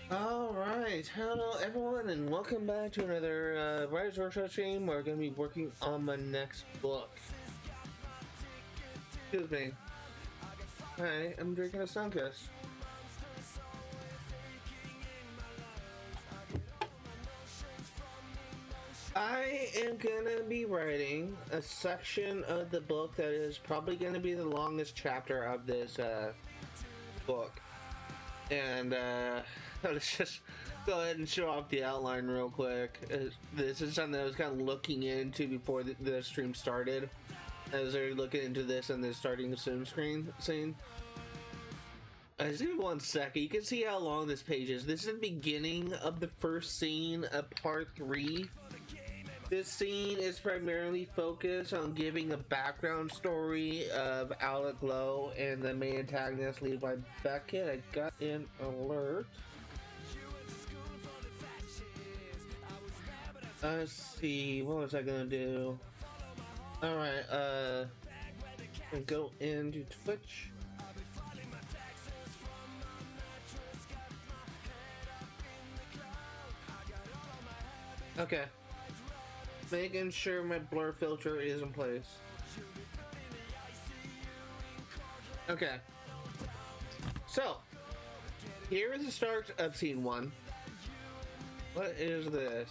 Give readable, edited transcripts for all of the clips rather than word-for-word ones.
Alright, hello everyone and welcome back to another Writer's Workshop stream. We're going to be working on my next book. Excuse me. Hi, I'm drinking a Sunkist. I am going to be writing a section of the book that is probably going to be the longest chapter of this book. And let's just go ahead and show off the outline real quick. This is something I was kind of looking into before the stream started. As they're looking into this and they're starting the Zoom scene. Just give me 1 second. You can see how long this page is. This is the beginning of the first scene of part 3. This scene is primarily focused on giving a background story of Alec Lowe and the main antagonist Levi Beckett. I got an alert. Let's see, what was I gonna do? Alright, go into Twitch. Okay. Making sure my blur filter is in place. Okay. So, here is the start of scene 1. What is this?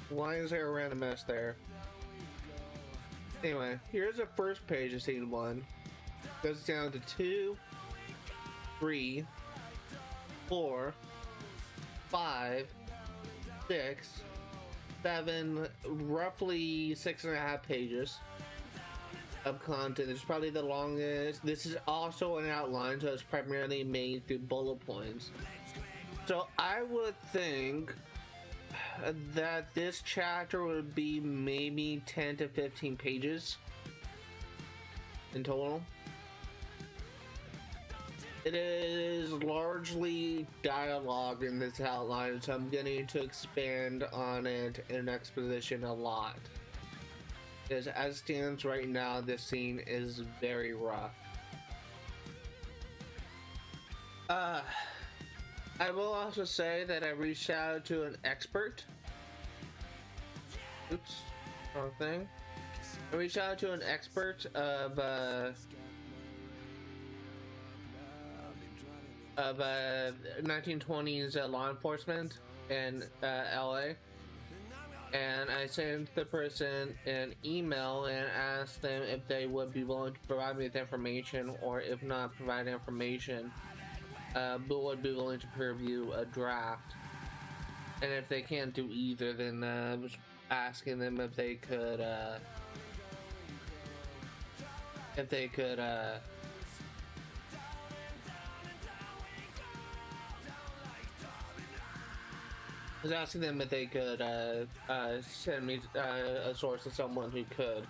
Why is there a random mess there? Anyway, here's the first page of scene 1. Goes down to 2, 3, 4, 5, 6, 7, roughly 6.5 pages of content. It's probably the longest. This is also an outline, so it's primarily made through bullet points. So I would think that this chapter would be maybe 10 to 15 pages in total. It is largely dialogue in this outline, so I'm going to expand on it in exposition a lot. Because as stands right now, this scene is very rough. I will also say that I reached out to an expert. Oops, wrong thing. I reached out to an expert of 1920s law enforcement in LA, and I sent the person an email and asked them if they would be willing to provide me with information, or if not provide information, but would be willing to preview a draft. And if they can't do either, then I was asking them if they could I was asking them if they could send me a source of someone who could.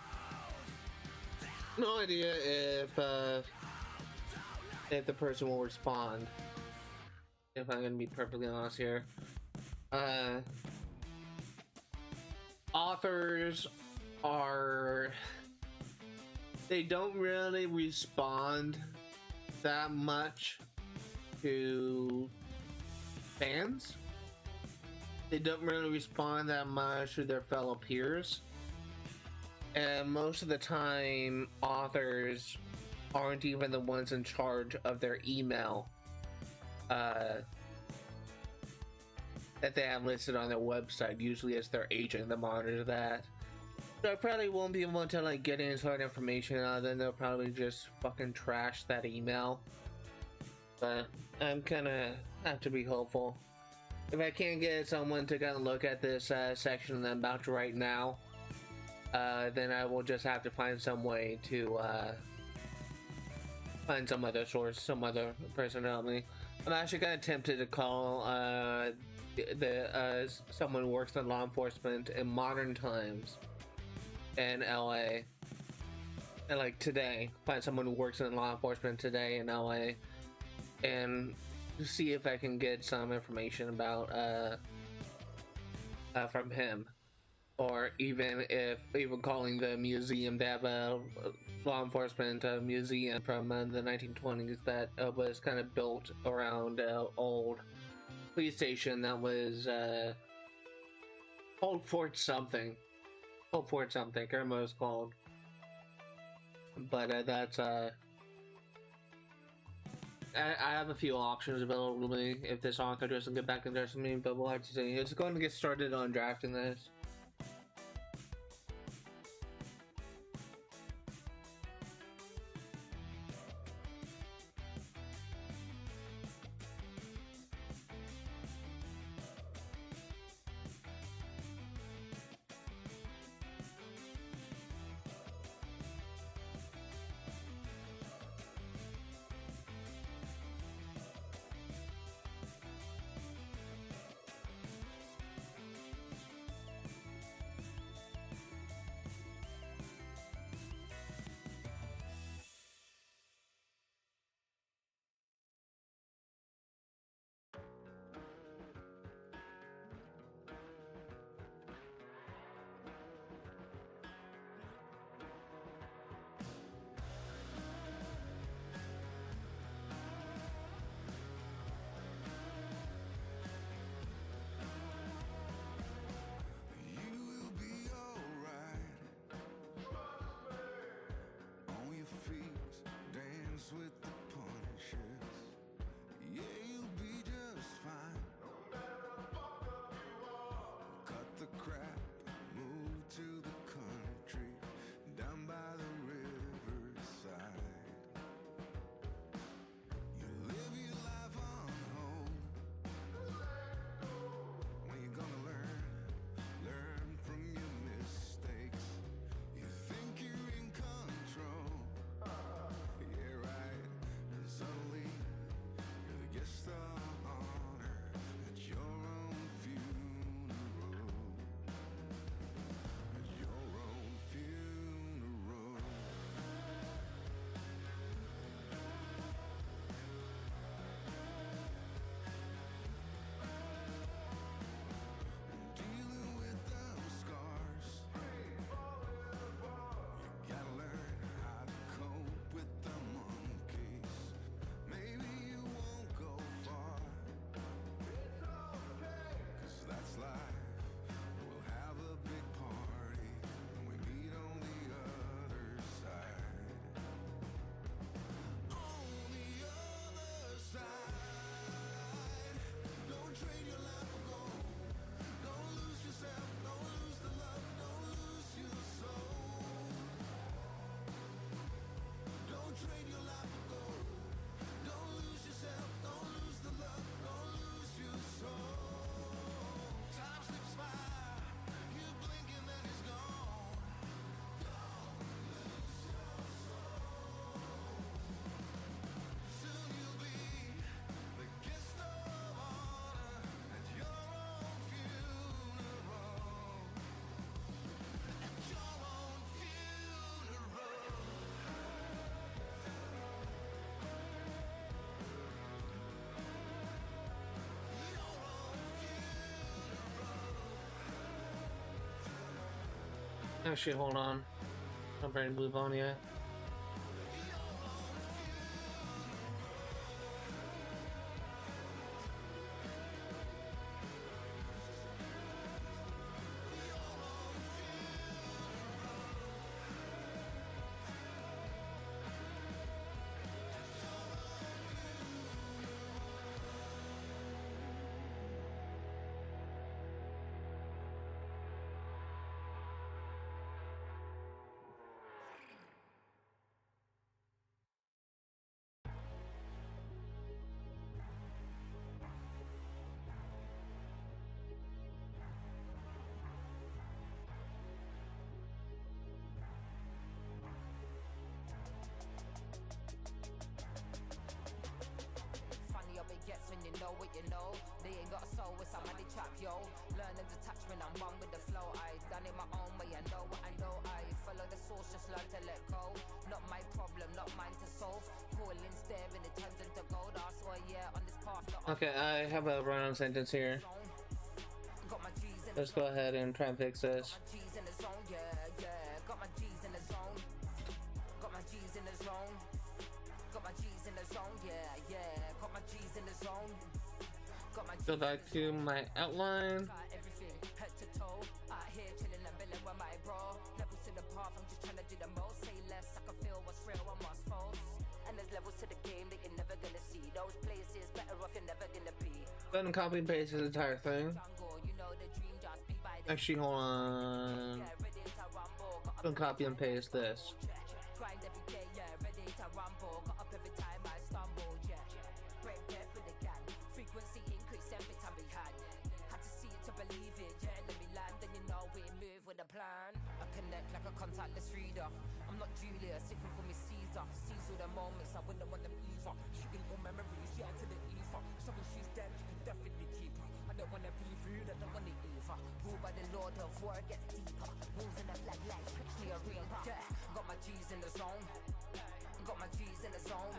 No idea if the person will respond. If I'm gonna be perfectly honest here, authors they don't really respond that much to fans. They don't really respond that much to their fellow peers, and most of the time authors aren't even the ones in charge of their email that they have listed on their website. Usually it's their agent that monitors that, so I probably won't be able to like get inside information other than they'll probably just fucking trash that email. But I'm gonna have to be hopeful. If I can't get someone to kind of look at this section that I'm about to write now, then I will just have to find some way to find some other source, some other person to help me. I'm actually kind of tempted to call someone who works in law enforcement in modern times in LA, and like today, find someone who works in law enforcement today in LA, and see if I can get some information about from him or even calling the museum, they have a law enforcement museum from the 1920s that was kind of built around old police station that was Old Fort something. Old Fort something, I can't remember what it's called. But that's I have a few options available to me if this author doesn't get back in touch with me, but we'll have to see. It's going to get started on drafting this. Actually, hold on. I'm ready to move on yet. Gets when you know what you know. They ain't got a soul with somebody chap, yo. Learning detachment, I'm one with the flow. I done it my own way, I know what I know. I follow the source, just learn to let go. Not my problem, not mine to solve. Calling, staring, it turns into gold. I swear, yeah, on this path. Okay, I have a run-on sentence here. Got my G's let's go ahead and try and fix this. G's in the zone, yeah, yeah. Got my G's in the zone. Got my G's in the zone. Got my G's in the zone, yeah, yeah. Got my G's in the zone. Got my G's Go back to my outline. everything head to toe. Out here chilling and billing with my bro. Levels to the path, I'm just trying to do the most. Say less, I can feel what's real and what's false. And there's levels to the game that you're never gonna see. Those places better off you're never gonna be. Go ahead and copy and paste this entire thing. Jungle, you know the dream, just be by the Actually, hold on. yeah, ready to rumble. Got Go and copy and paste this. grind every day, yeah, ready to rumble. Got up every time I stumble, yeah. Break bread with the gang. Frequency increase every time we had. Had to see it to believe it, yeah. Let me land, then you know we move with a plan. I connect like a contactless reader. I'm not Julius, you can call me Caesar. Seize all the moments, I wouldn't want them either. Shooting all memories, yeah, to the ether. So when she's dead, you can definitely keep her. I don't wanna be rude, I don't wanna either. Ruled by the Lord of War gets deeper. Wolves in the flag like pick me a reaper. Yeah, got my G's in the zone. Got my G's in the zone.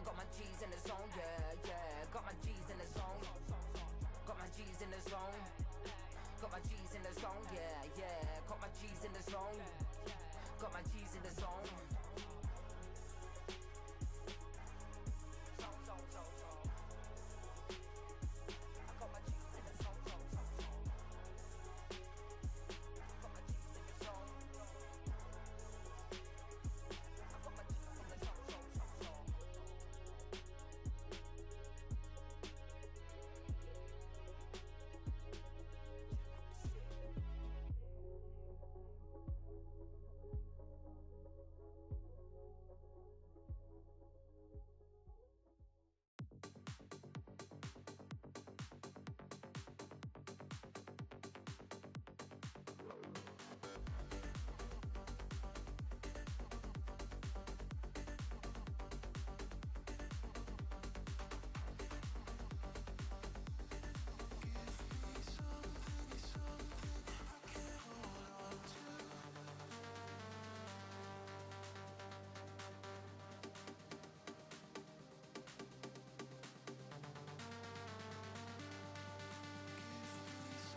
Got my G's in the zone, yeah, yeah. Got my G's in the zone. Got my G's in the zone. Got my G's in the zone, yeah, yeah. Got my G's in the zone. Got my G's in the zone. Zone, zone, zone, zone. I got my G's in the zone, zone, zone, zone. Got my G's in the zone. I got my G's in the zone, zone, zone, zone.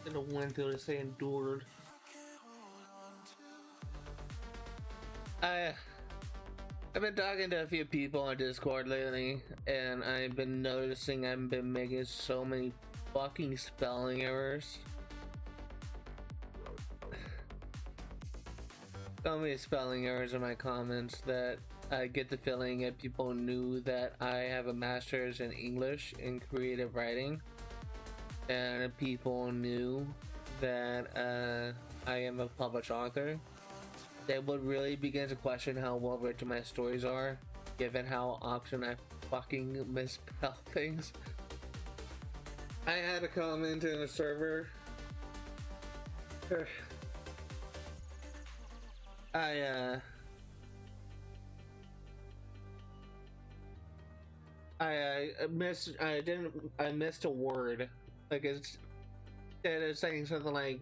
Should have went through to say endured. I've been talking to a few people on Discord lately, and I've been noticing I've been making so many fucking spelling errors. So many spelling errors in my comments that I get the feeling that people knew that I have a master's in English in creative writing, and people knew that I am a published author. They would really begin to question how well written my stories are, given how often I fucking misspell things. I had a comment in a server. I missed a word. Like, it's instead of saying something like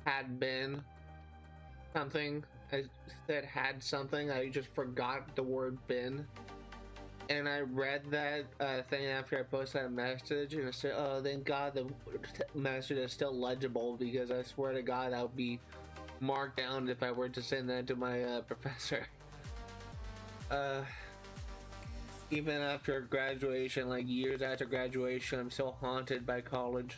had been something, I said had something. I just forgot the word been, and I read that thing after I posted that message, and I said, "Oh, thank God the message is still legible, because I swear to God that would be marked down if I were to send that to my professor." Even after graduation, like years after graduation, I'm still haunted by college.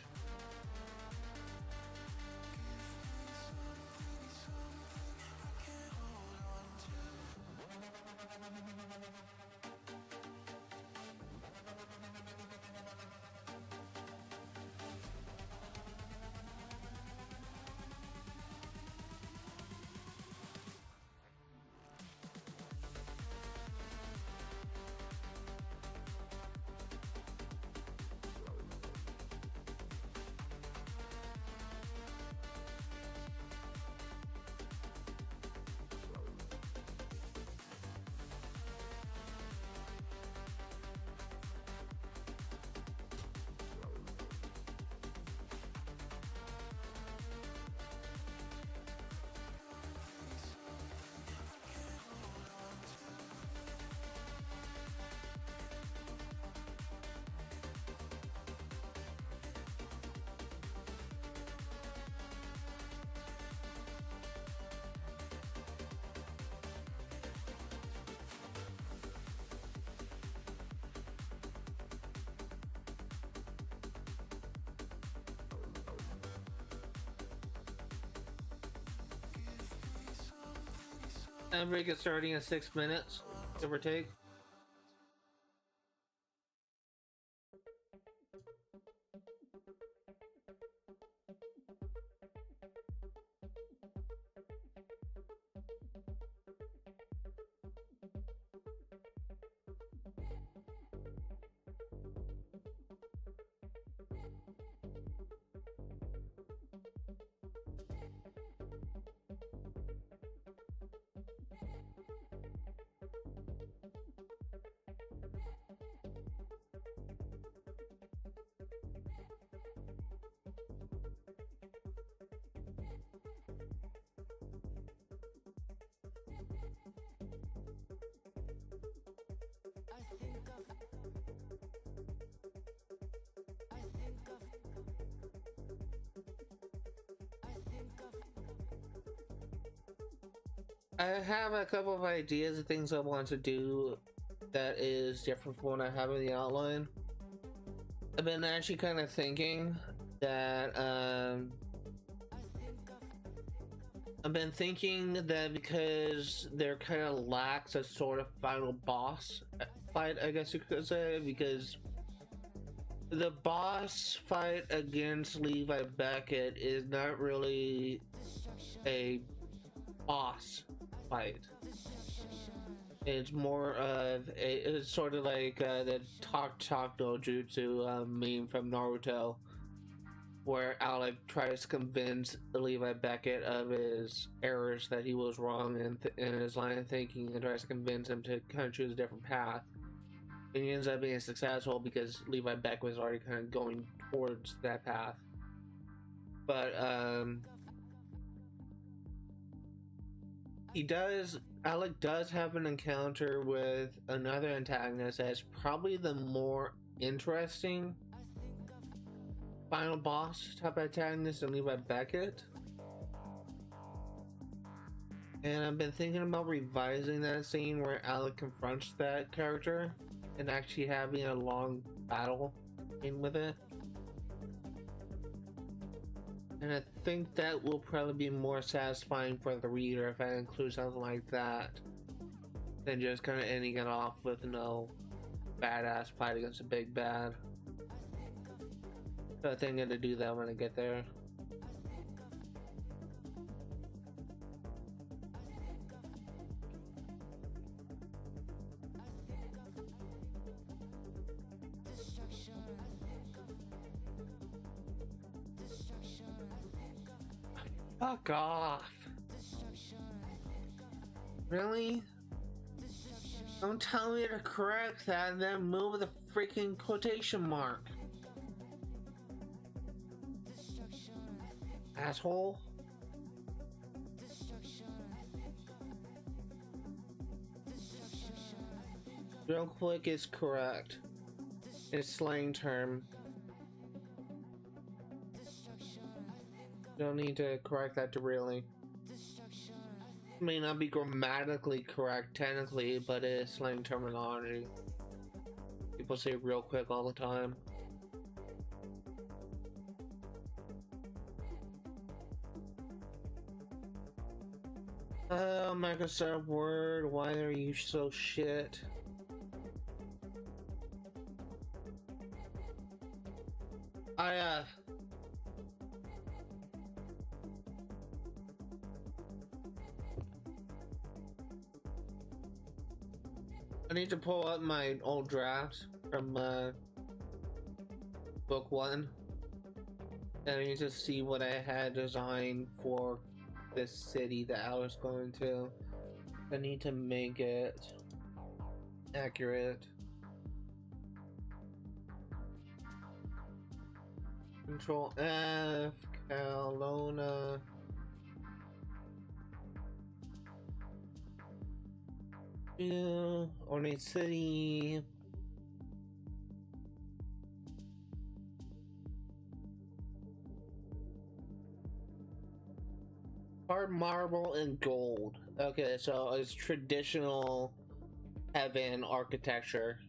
And we get starting in 6 minutes, give or take. I have a couple of ideas of things I want to do that is different from what I have in the outline. I've been actually kind of thinking that because there kind of lacks a sort of final boss fight, I guess you could say, because the boss fight against Levi Beckett is not really a boss fight. It's more of it's sort of like the Talk no Jutsu meme from Naruto, where Alec tries to convince Levi Beckett of his errors, that he was wrong in his line of thinking, and tries to convince him to kind of choose a different path. And he ends up being successful because Levi Beckett was already kind of going towards that path. But Alec does have an encounter with another antagonist that's probably the more interesting final boss type antagonist than Levi Beckett. And I've been thinking about revising that scene where Alec confronts that character and actually having a long battle in with it. And I think that will probably be more satisfying for the reader if I include something like that than just kind of ending it off with no badass fight against a big bad. So I think I'm gonna do that when I get there. Fuck off. Really? Don't tell me to correct that and then move the freaking quotation mark. Asshole. Real quick is correct. It's slang term. Don't need to correct that to really. It may not be grammatically correct technically, but it is slang terminology. People say real quick all the time. Oh, Microsoft Word, why are you so shit? I need to pull up my old drafts from book 1. And I need to see what I had designed for this city that I was going to. I need to make it accurate. Control F, Kelowna. Ornate City. Hard marble and gold. Okay, so it's traditional heaven architecture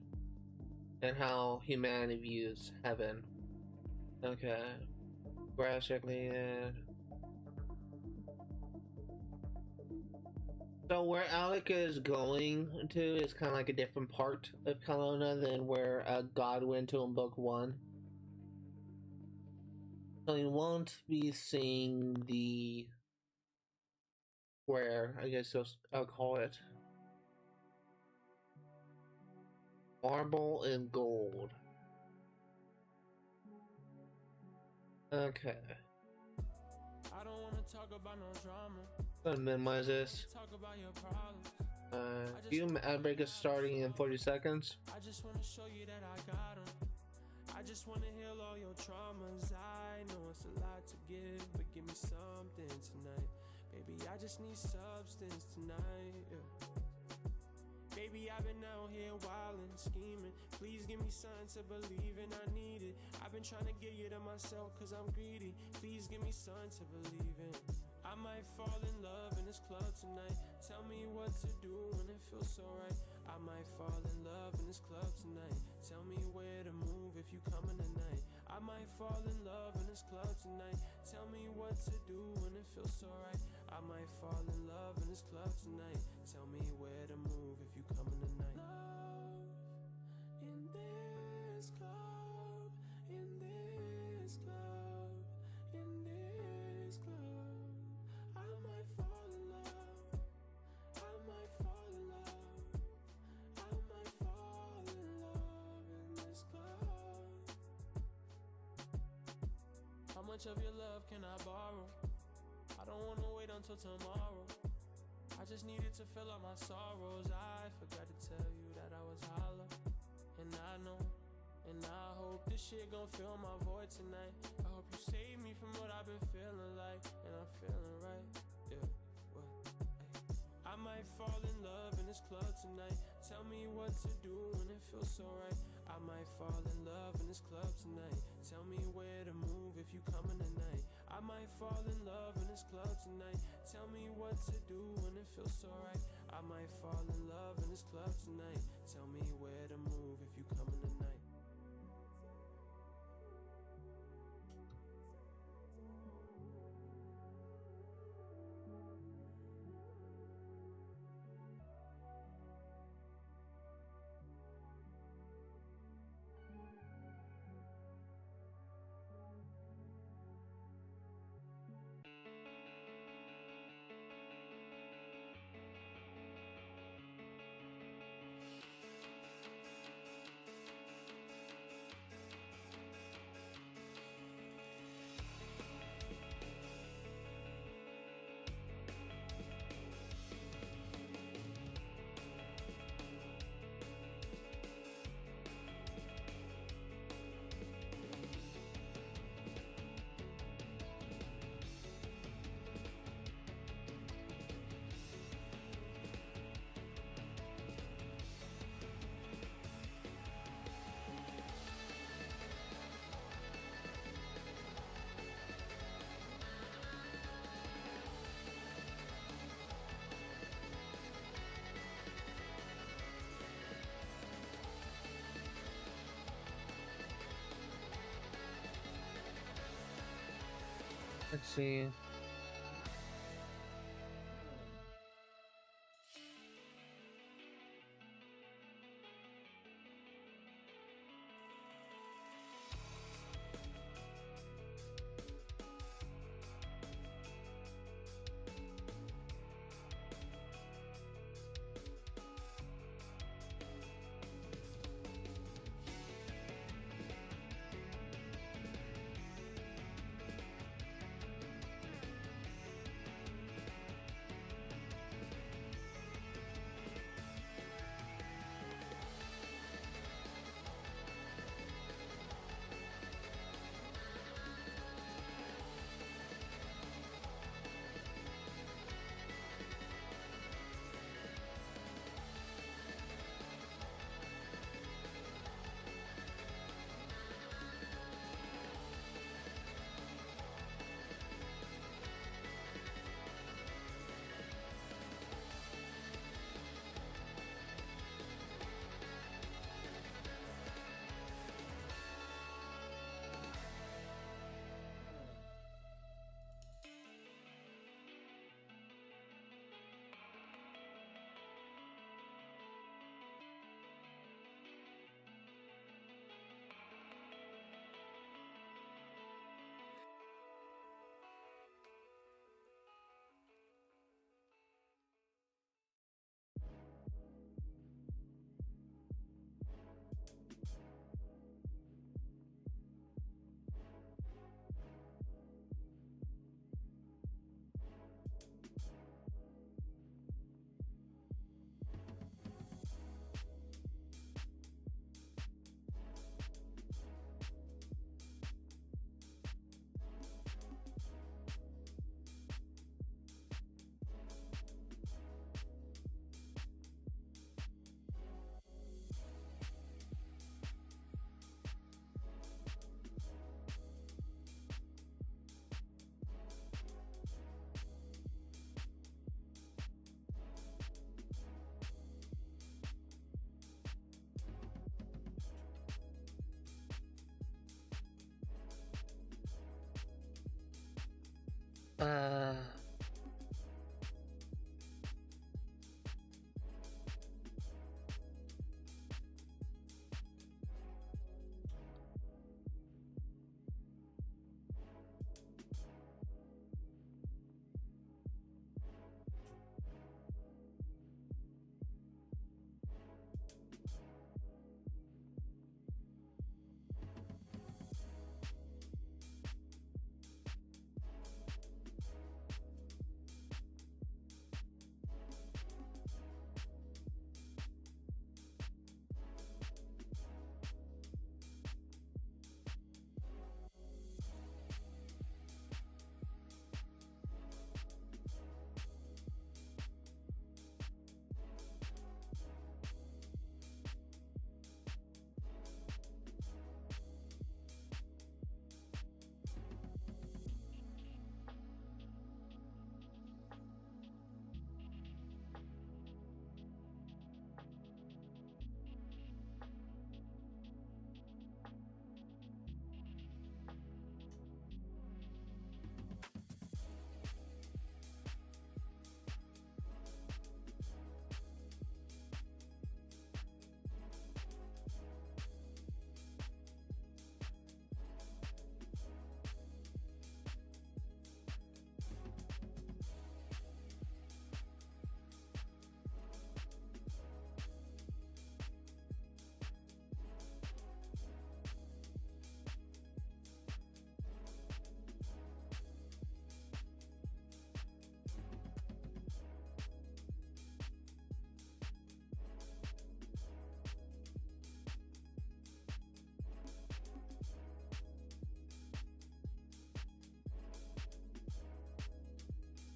and how humanity views heaven. Okay. Graphically, So where Alec is going to is kind of like a different part of Kelowna than where God went to in book one. So you won't be seeing the square, I guess I'll call it. Marble and gold. Okay. I don't wanna talk about no drama. I'm gonna minimize this. Talk about your problems. View ad break is starting in 40 seconds. I just wanna show you that I got 'em. I just wanna heal all your traumas. I know it's a lot to give, but give me something tonight. Baby, I just need substance tonight. Yeah. Baby, I've been out here wildin', scheming. Please give me something to believe in, I need it. I've been trying to get you to myself cause I'm greedy. Please give me something to believe in. I might fall in love in this club tonight. Tell me what to do when it feels so right. I might fall in love in this club tonight. Tell me where to move if you coming tonight. I might fall in love in this club tonight. Tell me what to do when it feels so right. I might fall in love in this club tonight. Tell me where to move if you coming tonight. Love in this club, in this club, in this club. I might fall in love. I might fall in love. I might fall in love in this club. How much of your love can I borrow? I don't wanna wait until tomorrow. I just needed to fill up my sorrows. I forgot to tell you that I was hollow. And I know, and I hope this shit gon' fill my void tonight. I hope you save me from what I've been feeling like. And I'm feeling right, yeah, what, ay. I might fall in love in this club tonight. Tell me what to do when it feels so right. I might fall in love in this club tonight. Tell me where to move if you coming tonight. I might fall in love in this club tonight. Tell me what to do when it feels so right. I might fall in love in this club tonight. Tell me where to move if you coming tonight. Let's see. Uh,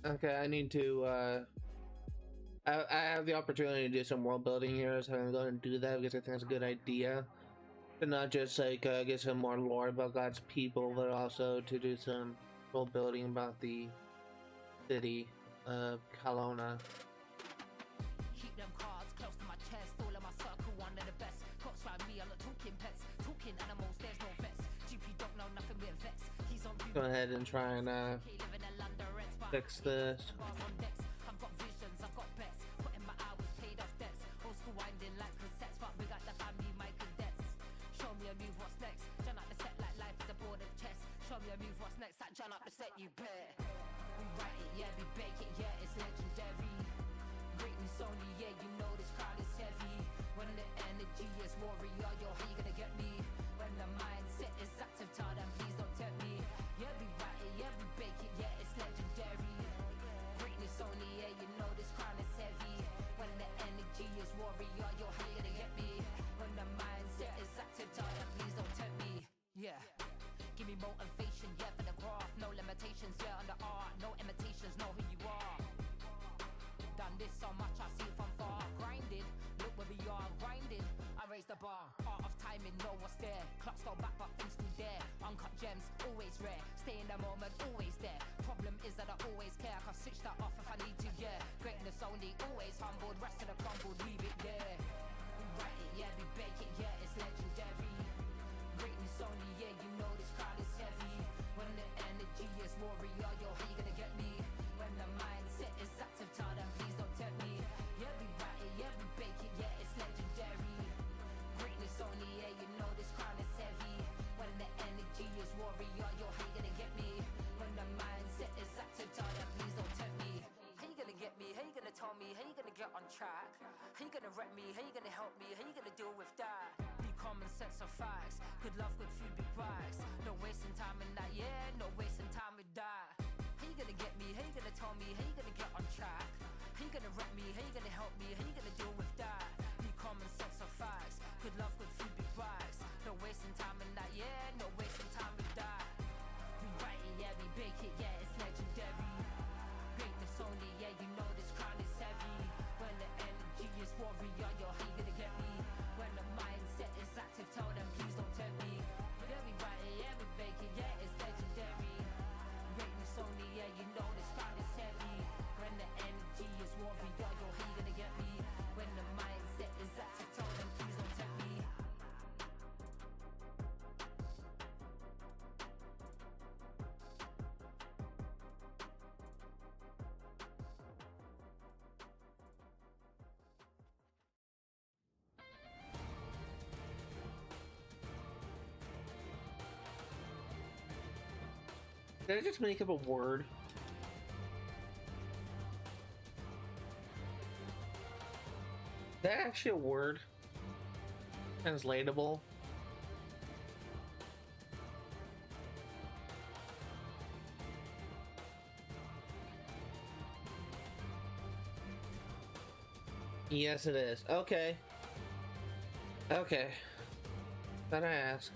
okay, I need to, I have the opportunity to do some world building here, so I'm going to do that because I think it's a good idea. To not just, like, get some more lore about God's people, but also to do some world building about the city of Kelowna. Keep them cards close to my chest, all of my circle, one of the best. Cops around me, I'm not talking pets, talking animals, there's no vets. GP don't know nothing with vets. He's on Go ahead and try and fix this. I've got visions, I've got bets, putting my hours, paid off debts. Old school winding like cassettes, but we got the family, my cadets. Show me a move, what's next? John up the set like life is a board of chess. Show me a move, what's next? That John up the set, you bet. We write it, yeah, we bake it, yeah, it's legendary. Greatness only, yeah, you know this crowd is heavy. When the energy is warrior, yo, how you gonna get me? When the mindset is active, tell them please don't tempt me. Yeah, we write it, yeah, we bake it, yeah, it's legendary. Greatness only, yeah, you know this crown is heavy. When the energy is warrior, yo, how you gonna get me? When the mindset is active, tell them please don't tempt me. Yeah. Give me motivation, yeah, for the graph. No limitations, yeah, on the art. No imitations, know who you are. Done this so much, I see it from far. Grinding, look where we are, grinding. I raise the bar, art of timing, know what's there. Clocks go back, but things still there. Uncut gems, always rare. Stay in the moment, always there. Problem is that I always care. I can switch that off if I need to, yeah. Greatness only, always humbled. Rest of the crumbled, leave it there. We write it, yeah, we bake it, yeah, it's legendary. Greatness only, yeah, you know this crowd is heavy. When the energy is warrior, yo, how you gonna get me? When the mindset is active, tell them please don't tempt me. Yeah, we write it, yeah, we bake it, yeah, it's legendary. Greatness only, yeah, you know this crown is heavy. When the energy is warrior, yo, how you gonna get me? When the mindset is active, tell them please don't tempt me. How you gonna get me? How you gonna tell me? How you gonna get on track? How you gonna rep me? How you gonna help me? How you gonna deal with that? Be common sense of facts. Good love, good food, big bags. No wasting time in that, yeah, no wasting time with that. How you gonna get me? How you gonna tell me? How you gonna get on track? How you gonna rep me? How you gonna help me? How you gonna deal with that? Be common sense of facts. Good love, good food, big bags. No wasting time in that, yeah, no wasting time with that. We write it, yeah, we bake it, yeah, it's legendary. Greatness only, yeah, you know this crown is heavy. When the energy is warrior, yo, how you gonna get me? When the mindset is active, tell them please don't tempt me. Yeah, we write it, yeah, we bake it, yeah, it's legendary. Greatness only, yeah, you know this crown is heavy. When the energy is warrior, yo, how you gonna Did I just make up a word? Is that actually a word? Translatable? Yes, it is. Okay. Okay. Thought I asked.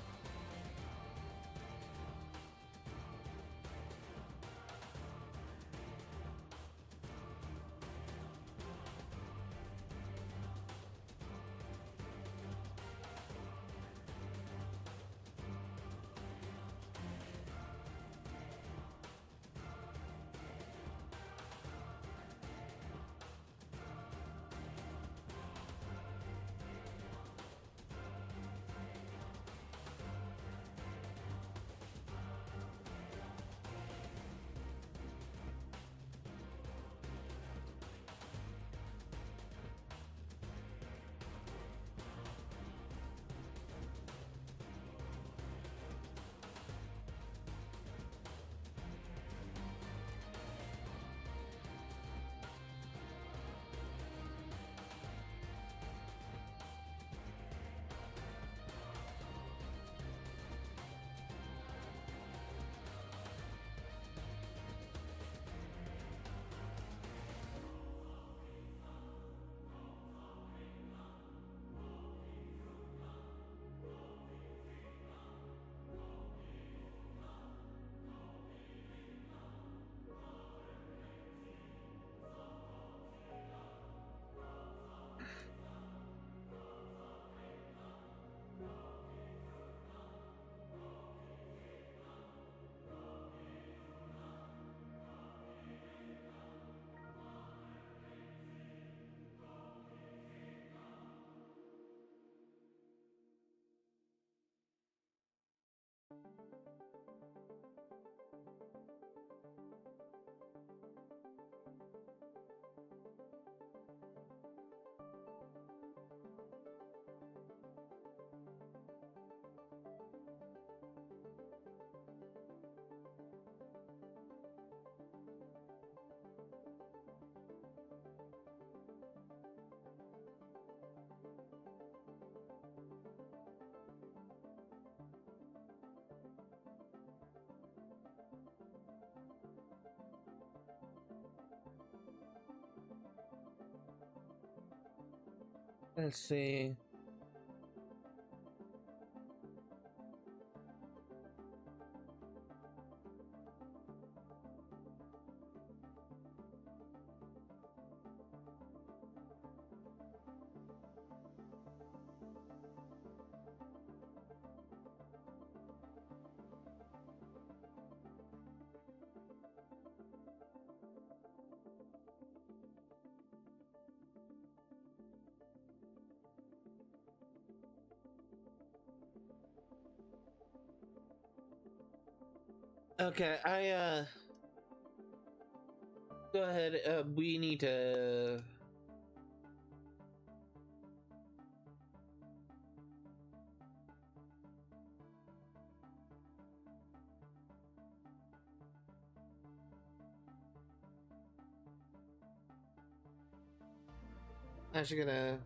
Let's see. Okay, go ahead. We need to. I'm actually gonna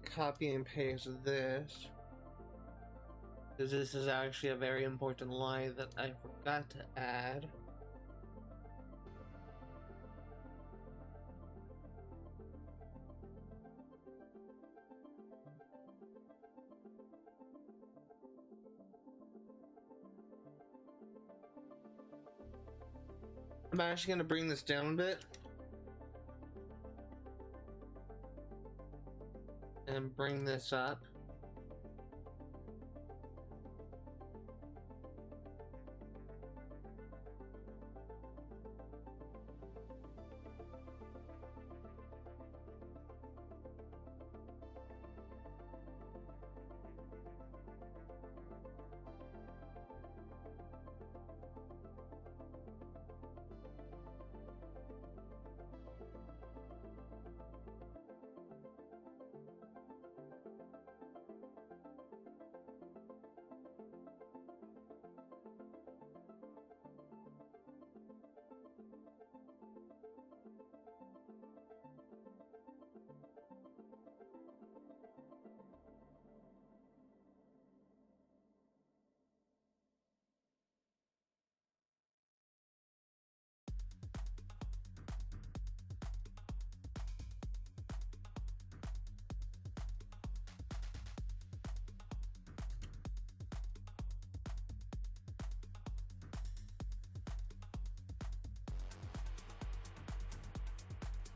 copy and paste this, because this is actually a very important line that I forgot to add. I'm actually gonna bring this down a bit and bring this up.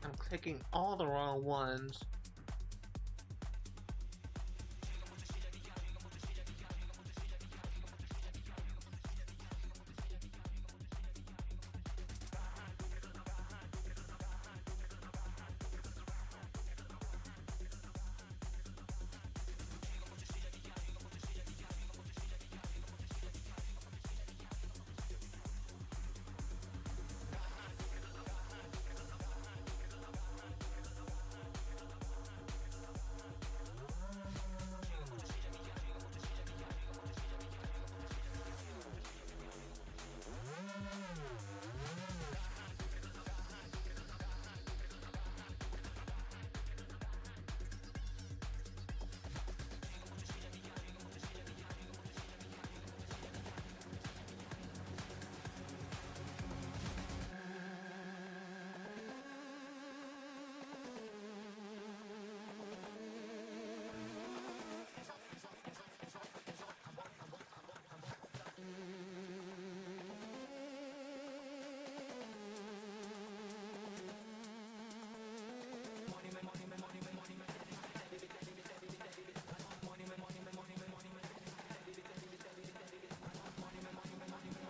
I'm clicking all the wrong ones.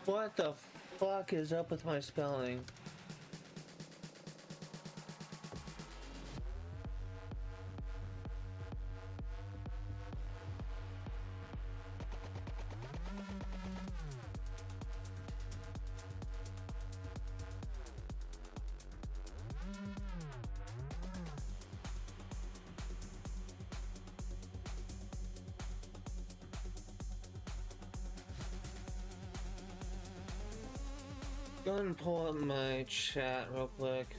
What the fuck is up with my spelling? Go ahead and pull up my chat real quick.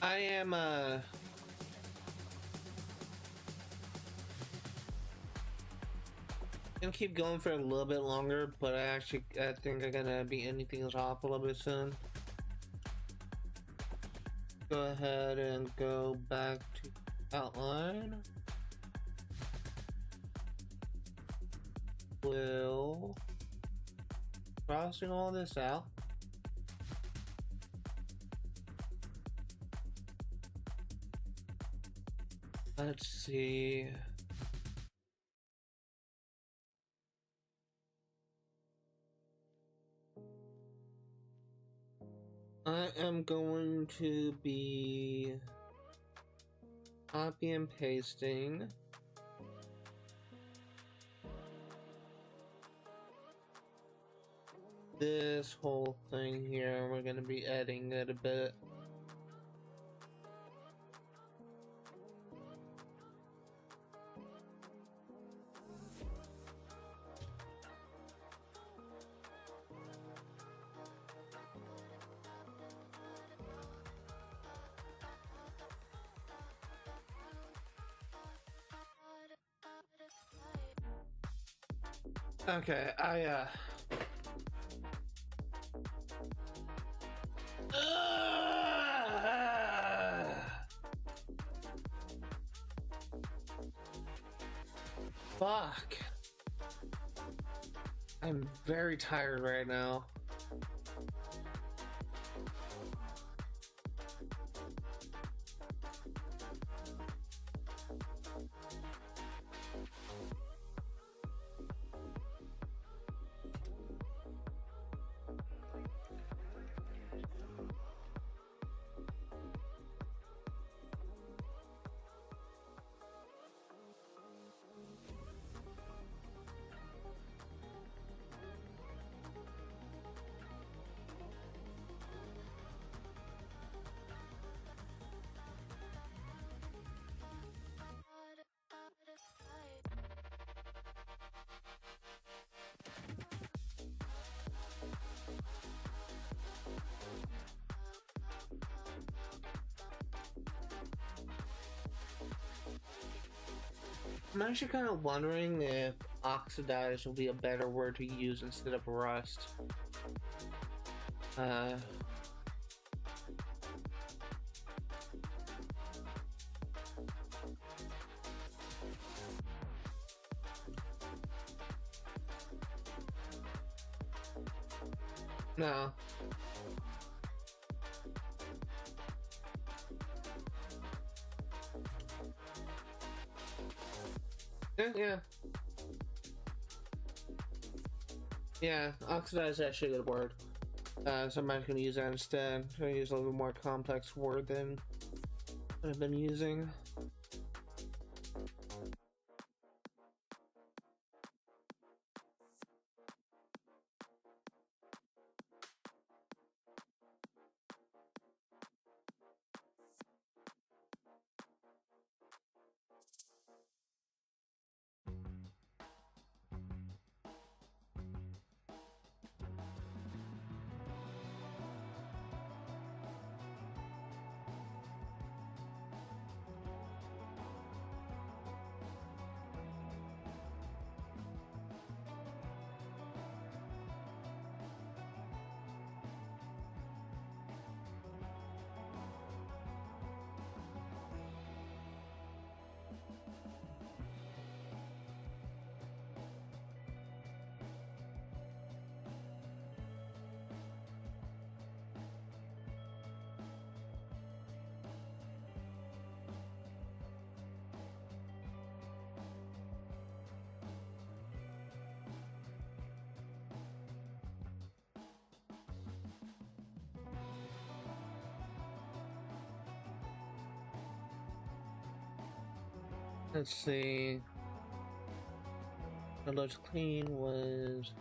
I am gonna keep going for a little bit longer, but I think I'm gonna be ending things off a little bit soon. Go ahead and go back to outline. We'll crossing all this out. Let's see. I am going to be copy and pasting this whole thing here. We're going to be editing it a bit. Okay, fuck. I'm very tired right now. I'm actually kind of wondering if oxidized will be a better word to use instead of rust. No. Yeah. Yeah, oxidized is actually a good word. Somebody's gonna use that instead. I'm gonna use a little bit more complex word than I've been using. Let's see. The looks clean was.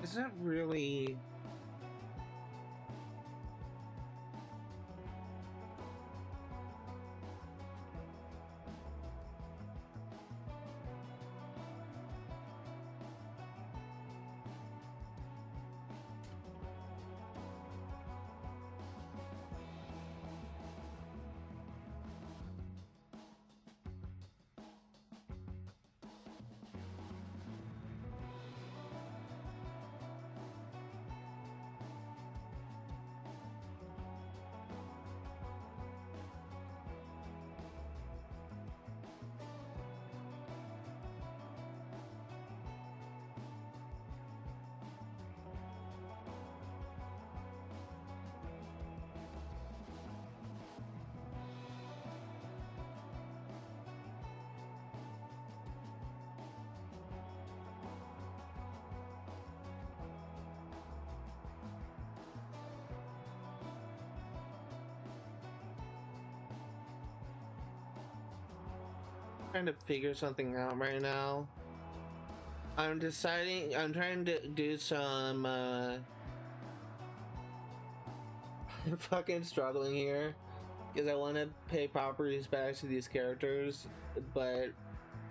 Is that really. Trying to figure something out right now. I'm trying to do some, I'm fucking struggling here. Because I want to pay proper respects to these characters, but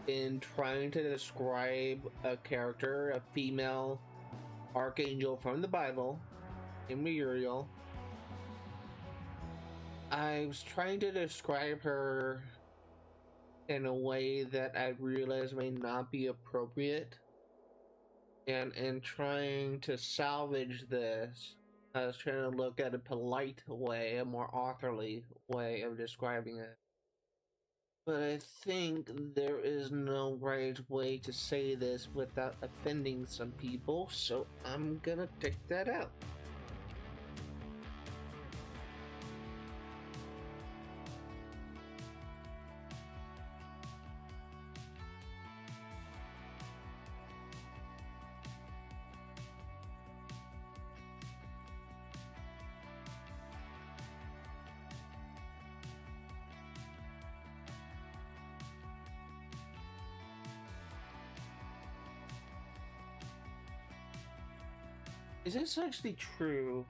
in trying to describe a character, a female archangel from the Bible, in Muriel, I was trying to describe her in a way that I realize may not be appropriate. And in trying to salvage this, I was trying to look at a polite way, a more authorly way of describing it. But I think there is no right way to say this without offending some people, so I'm gonna take that out. Is this actually true?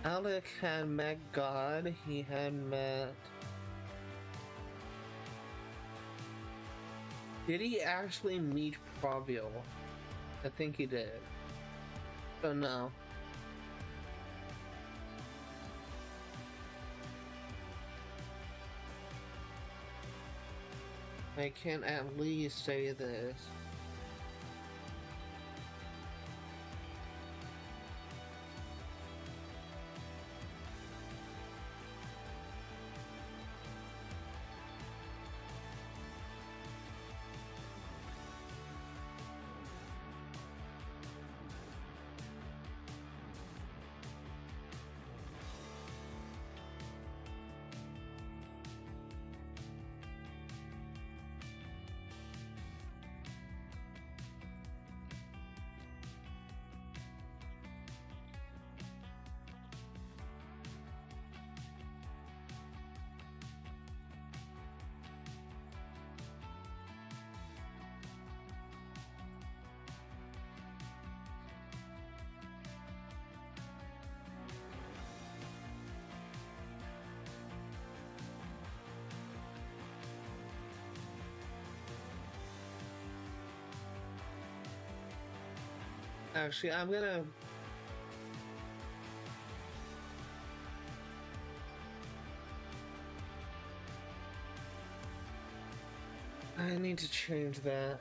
Alec had met God, he had met... Did he actually meet Pravil? I think he did. Oh no. I can at least say this. Actually, I'm gonna... I need to change that.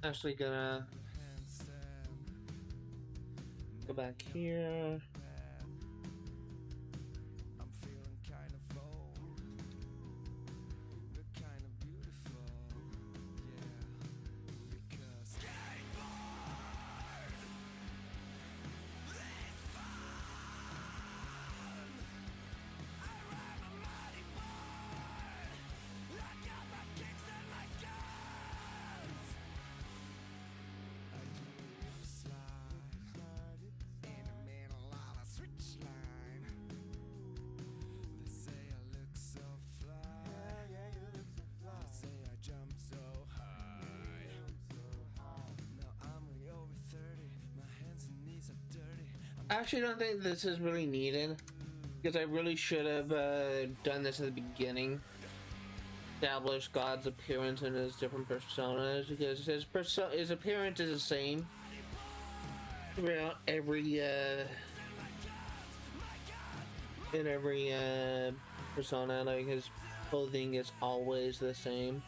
Actually gonna go back here. I actually don't think this is really needed, because I really should have done this at the beginning. Establish God's appearance and his different personas, because his appearance is the same throughout every in every persona. Like his clothing is always the same.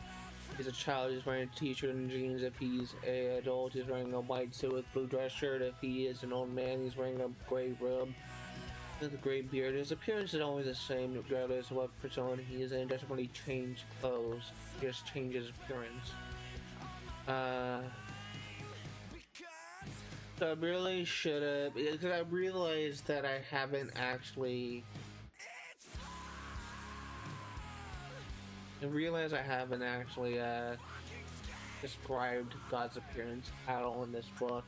If he's a child, he's wearing a t-shirt and jeans. If he's an adult, he's wearing a white suit with blue dress shirt. If he is an old man, he's wearing a gray robe with a gray beard. His appearance is always the same, regardless of what persona he is in. He doesn't really change clothes, he just changes appearance. So I really should have, because I realized that I haven't actually. Described God's appearance at all in this book.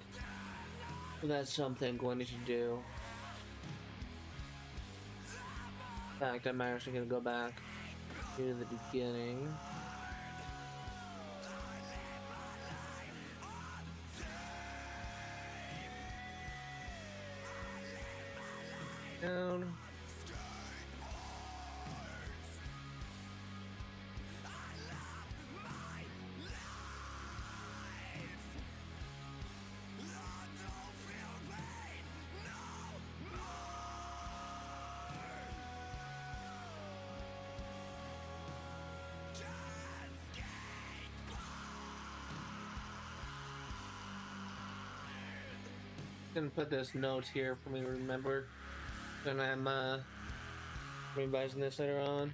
So that's something I'm going to do. In fact, I'm actually going to go back to the beginning. Down. Gonna put this notes here for me to remember when I'm revising this later on.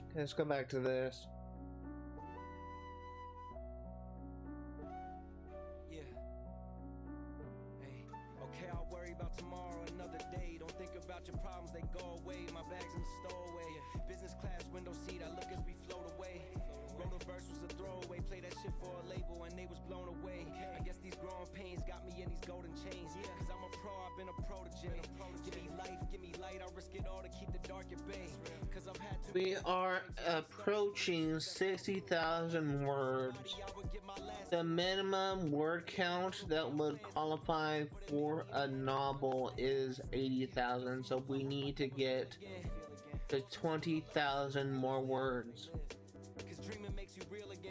Okay, let's go back to this. Yeah. Hey, okay, I'll worry about tomorrow another day. Don't think about your problems, they go away. My bag's in the stowaway. Business class window seat, I look as we float away. Wrote a verse was a throwaway. Play that shit for a label and they was blown away. I guess these growing pains got me in these golden chains. Cause I'm a pro, I've been a protege. Give me light, I risk it all to keep the dark at bay. Cause I've had to. We are approaching 60,000 words. The minimum word count that would qualify for a novel is 80,000, so we need to get to 20,000 more words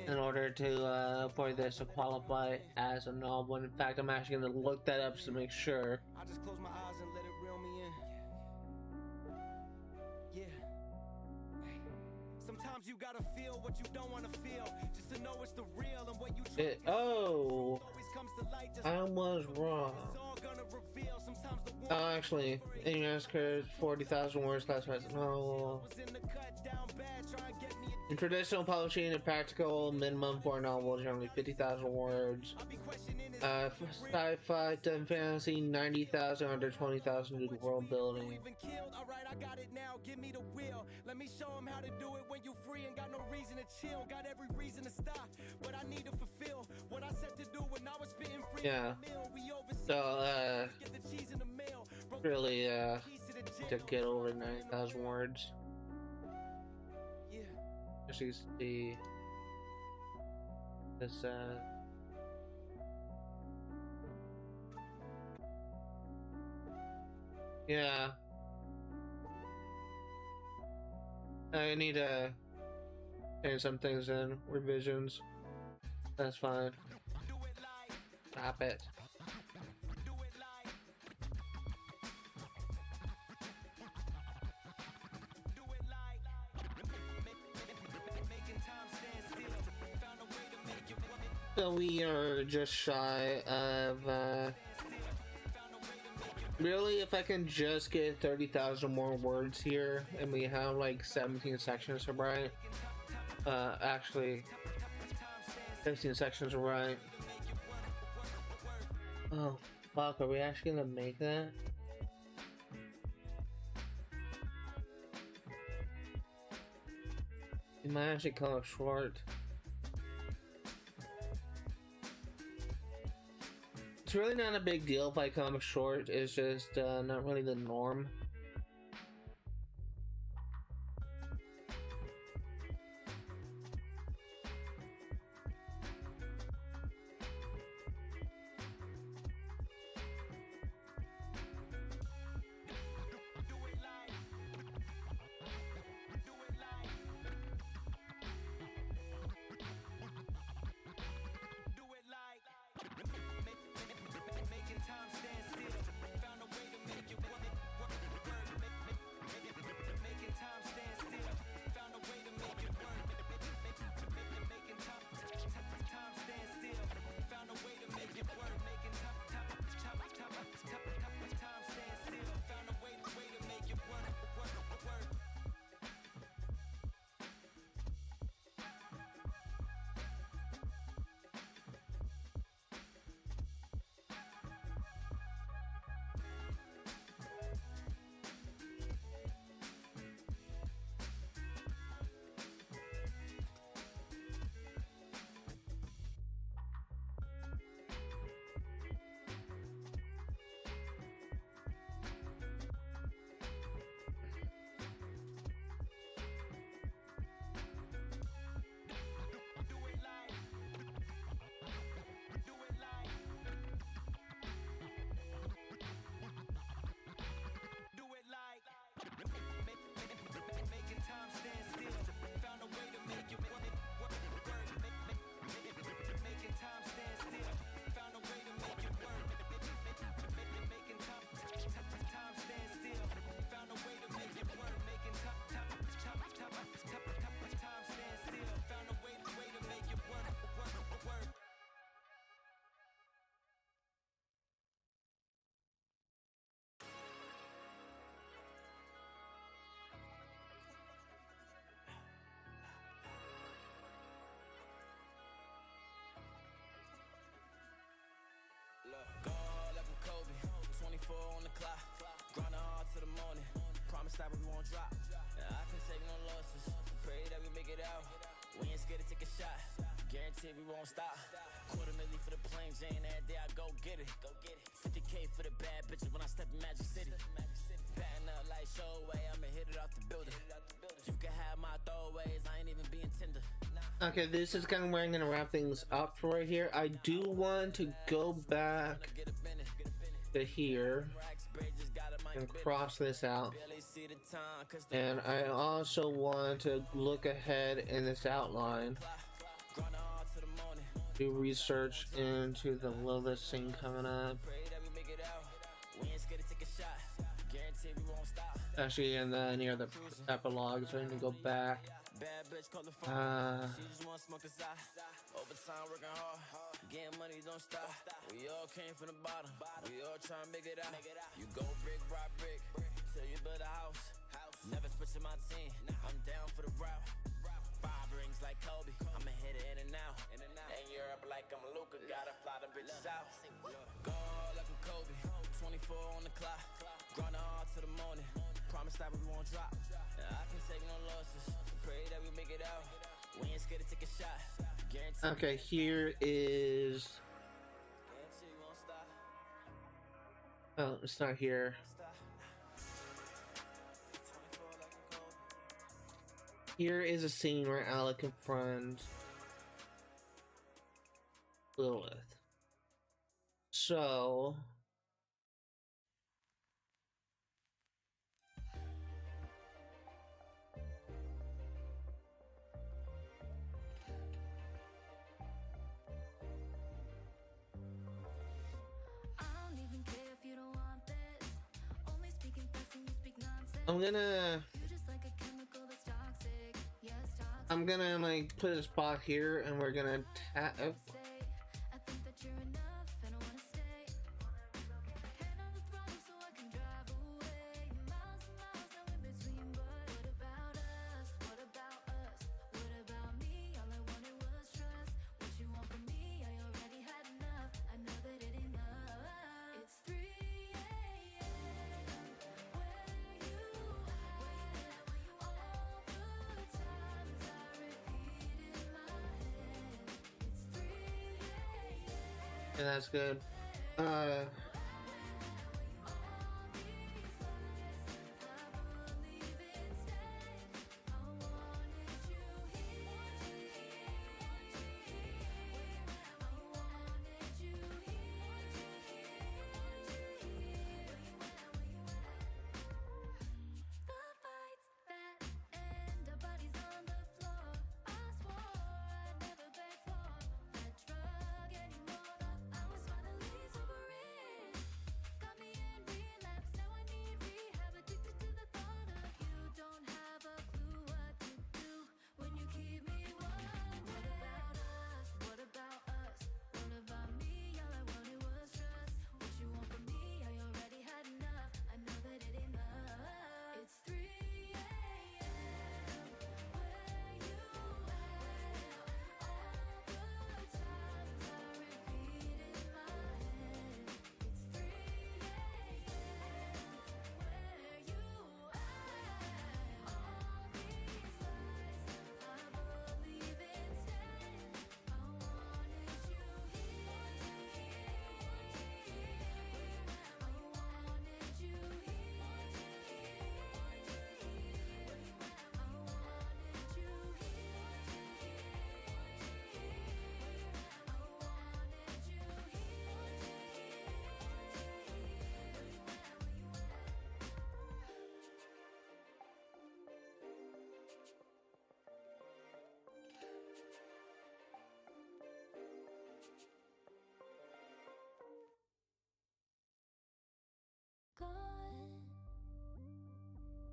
in order to for this to qualify as a novel. In fact, I'm actually going to look that up just to make sure. I just close my eyes and let it reel me in. Yeah. Sometimes you gotta feel what you don't want to feel, just to know it's the real and what you oh, I was wrong. Oh, actually, in your answer, 40,000 words classified as a novel. In traditional publishing, a practical minimum for a novel is generally 50,000 words. Sci-fi, and fantasy, 90,000, under 20,000 due to world building. Alright, I got it now, give me the wheel. Let me show him how to do it when you free and got no reason to chill. Got every reason to stop, but I need to fulfill what I said to do when I was spitting free. Yeah. So, really, to get over 90,000 words. Yeah. Just to see this, yeah. I need to change some things in revisions. That's fine. Stop it. So we are just shy of really, if I can just get 30,000 more words here, and we have like 17 sections to write. Actually, 15 sections to write. Oh, fuck, are we actually gonna make that? We might actually come up short. It's really not a big deal if I come up short, it's just not really the norm. 24 on the clock, grinding hard to the morning. Promise that we won't drop. I can take no losses. Pray that we make it out. We ain't scared to take a shot. Guarantee we won't stop. $250,000 for the plain Jane. Every day I go get it. 50K for the bad bitches when I step in Magic City. Batting up like showway, I'ma hit it off the building. You can have my throwaways, I ain't even being tender. Okay, this is kind of where I'm gonna wrap things up for right here. I do want to go back to here and cross this out, and I also want to look ahead in this outline, do research into the Lilith thing coming up, actually, and then near the epilogue, so I'm gonna go back. Overtime working hard, getting money don't stop. We all came from the bottom, we all trying to make it out. You go brick by brick, till you build a house. Never switching my team, I'm down for the route. 5 rings like Kobe, I'ma hit it in and out. In Europe like I'm Luka, gotta fly them bitches out. Go hard like I'm Kobe, 24 on the clock, grinding hard to the morning. Promise that we won't drop. I can take no losses, pray that we make it out. We ain't scared to take a shot. Okay, here is. Oh, it's not here. Here is a scene where Alec confronts Lilith. So. I'm gonna like put a spot here, and we're gonna tap. And that's good.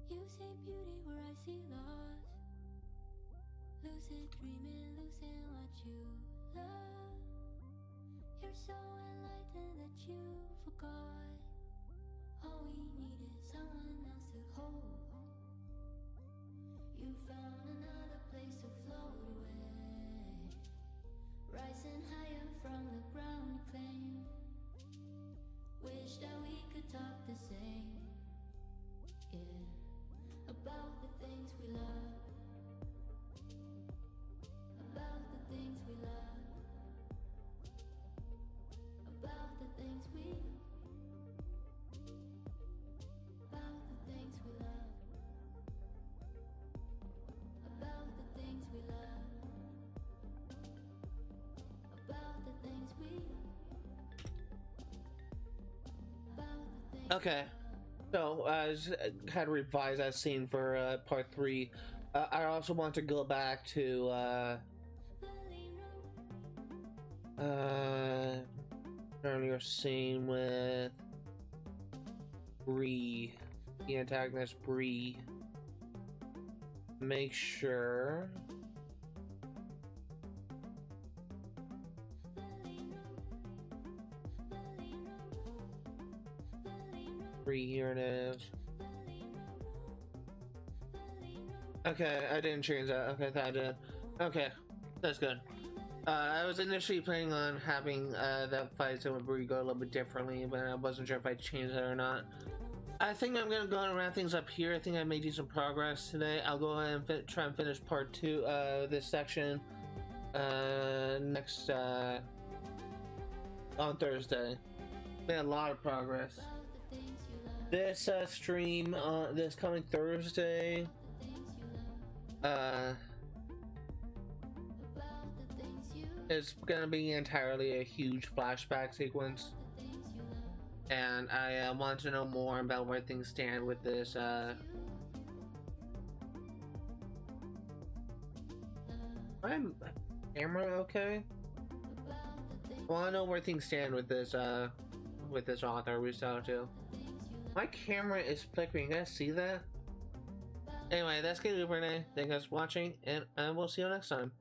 You see beauty where I see loss. Lucid dreaming, losing what you love. You're so enlightened that you forgot. All we need is someone else to hold. You found another place to float away, rising higher from the ground you claim. Wish that we could talk Okay, so I just had to revise that scene for part 3. I also want to go back to earlier scene with Bree, the antagonist Bree. Make sure Bree, here it is. Okay, I didn't change that. Okay, I thought I did. Okay, that's good. I was initially planning on having that fight with Bree go a little bit differently, but I wasn't sure if I'd change that or not. I think I'm gonna go and wrap things up here. I think I made some progress today. I'll go ahead and try and finish part 2 of this section next on Thursday. Made a lot of progress. This stream this coming Thursday is gonna be entirely a huge flashback sequence, and I want to know more about where things stand with this my camera okay? I want to know where things stand with this author we saw too. My camera is flickering. You guys see that? Anyway, that's gonna do it for today. Thank you guys for watching, and we'll see you next time.